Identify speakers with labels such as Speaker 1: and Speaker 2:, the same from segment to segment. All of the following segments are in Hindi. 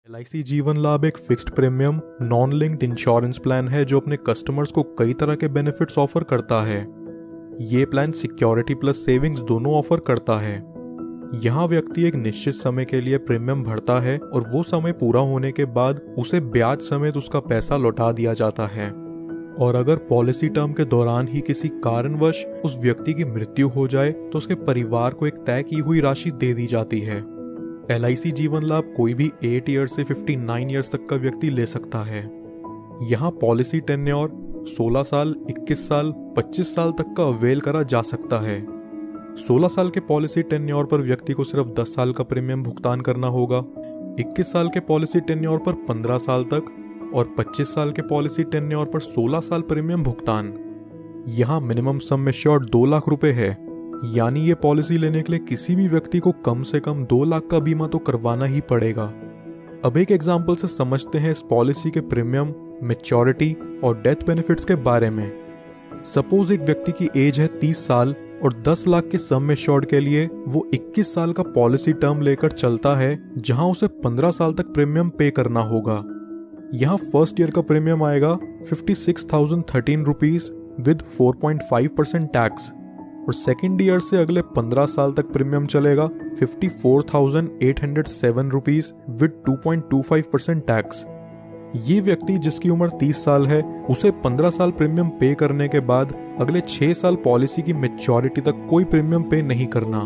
Speaker 1: LIC जीवन लाभ एक fixed premium non linked insurance plan है जो अपने कस्टमर्स को कई तरह के बेनिफिट्स ऑफर करता है। ये प्लान सिक्योरिटी प्लस सेविंग्स दोनों ऑफर करता है। यहाँ व्यक्ति एक निश्चित समय के लिए प्रीमियम भरता है और वो समय पूरा होने के बाद उसे ब्याज समेत उसका पैसा लौटा दिया जाता है। और अगर पॉलिसी टर्म के दौरान ही किसी कारणवश उस व्यक्ति की मृत्यु हो जाए तो उसके परिवार को एक तय की हुई राशि दे दी जाती है। LIC जीवन लाभ कोई भी 8 ईयर्स से 59 ईयर्स तक का व्यक्ति ले सकता है। यहाँ पॉलिसी टेन्योर 16 साल, 21 साल, 25 साल तक का अवेल करा जा सकता है। 16 साल के पॉलिसी टेन्योर पर व्यक्ति को सिर्फ 10 साल का प्रीमियम भुगतान करना होगा। 21 साल के पॉलिसी टेन्योर पर 15 साल तक और 25 साल के पॉलिसी टेन्योर पर 16 साल प्रीमियम भुगतान। यहाँ मिनिमम सम एश्योर्ड 2 लाख रुपए है, यानी ये पॉलिसी लेने के लिए किसी भी व्यक्ति को कम से कम 2 लाख का बीमा तो करवाना ही पड़ेगा। अब एक एग्जाम्पल से समझते हैं इस पॉलिसी के प्रीमियम, मैच्योरिटी और डेथ बेनिफिट्स के बारे में। सपोज एक व्यक्ति की एज है 30 साल और 10 लाख के सम एश्योर्ड के लिए वो 21 साल का पॉलिसी टर्म लेकर चलता है, जहां उसे 15 साल तक प्रीमियम पे करना होगा। यहाँ फर्स्ट ईयर का प्रीमियम आएगा 56,013 रुपीज विद 4.5% टैक्स और सेकेंड ईयर से अगले 15 साल तक प्रीमियम चलेगा 54,807 रुपीज विद 2.25% टैक्स। ये व्यक्ति जिसकी उम्र 30 साल है उसे 15 साल प्रीमियम पे करने के बाद अगले 6 साल पॉलिसी की मैच्योरिटी तक कोई प्रीमियम पे नहीं करना।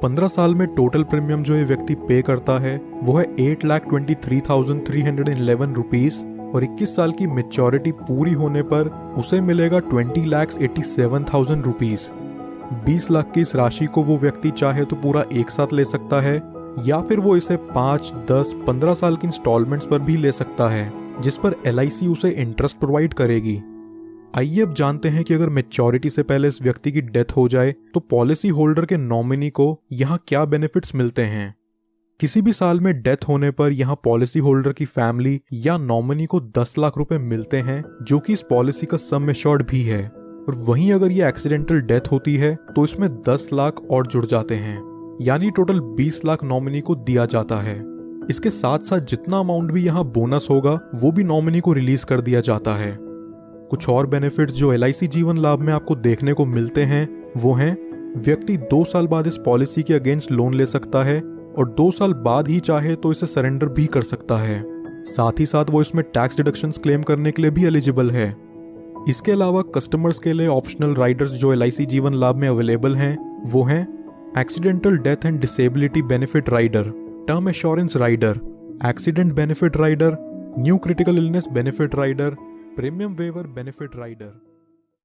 Speaker 1: 15 साल में टोटल प्रीमियम जो ये व्यक्ति पे करता है वो है 8,23,311 रुपीज और 21 साल की मैच्योरिटी पूरी होने पर उसे मिलेगा 20,87,000 रुपीज। 20 लाख की इस राशि को वो व्यक्ति चाहे तो पूरा एक साथ ले सकता है या फिर वो इसे 5, 10, 15 साल की इंस्टॉलमेंट्स पर भी ले सकता है, जिस पर LIC उसे इंटरेस्ट प्रोवाइड करेगी। आइए अब जानते हैं कि अगर मैच्योरिटी से पहले इस व्यक्ति की डेथ हो जाए तो पॉलिसी होल्डर के नॉमिनी को यहाँ क्या बेनिफिट्स मिलते हैं। किसी भी साल में डेथ होने पर यहाँ पॉलिसी होल्डर की फैमिली या नॉमिनी को 10 लाख रुपए मिलते हैं, जो कि इस पॉलिसी का सम एश्योर्ड भी है। और वहीं अगर ये एक्सीडेंटल डेथ होती है तो इसमें 10 लाख और जुड़ जाते हैं, यानी टोटल 20 लाख नॉमिनी को दिया जाता है। इसके साथ साथ जितना अमाउंट भी यहाँ बोनस होगा वो भी नॉमिनी को रिलीज कर दिया जाता है। कुछ और बेनिफिट्स जो LIC जीवन लाभ में आपको देखने को मिलते हैं वो हैं, व्यक्ति 2 साल बाद इस पॉलिसी के अगेंस्ट लोन ले सकता है और 2 साल बाद ही चाहे तो इसे सरेंडर भी कर सकता है। साथ ही साथ वो इसमें टैक्स डिडक्शंस क्लेम करने के लिए भी एलिजिबल है। इसके अलावा कस्टमर्स के लिए ऑप्शनल राइडर्स जो LIC जीवन लाभ में अवेलेबल हैं वो हैं accidental death and disability benefit rider, term assurance rider, accident benefit rider, new critical illness benefit rider, premium waiver benefit rider.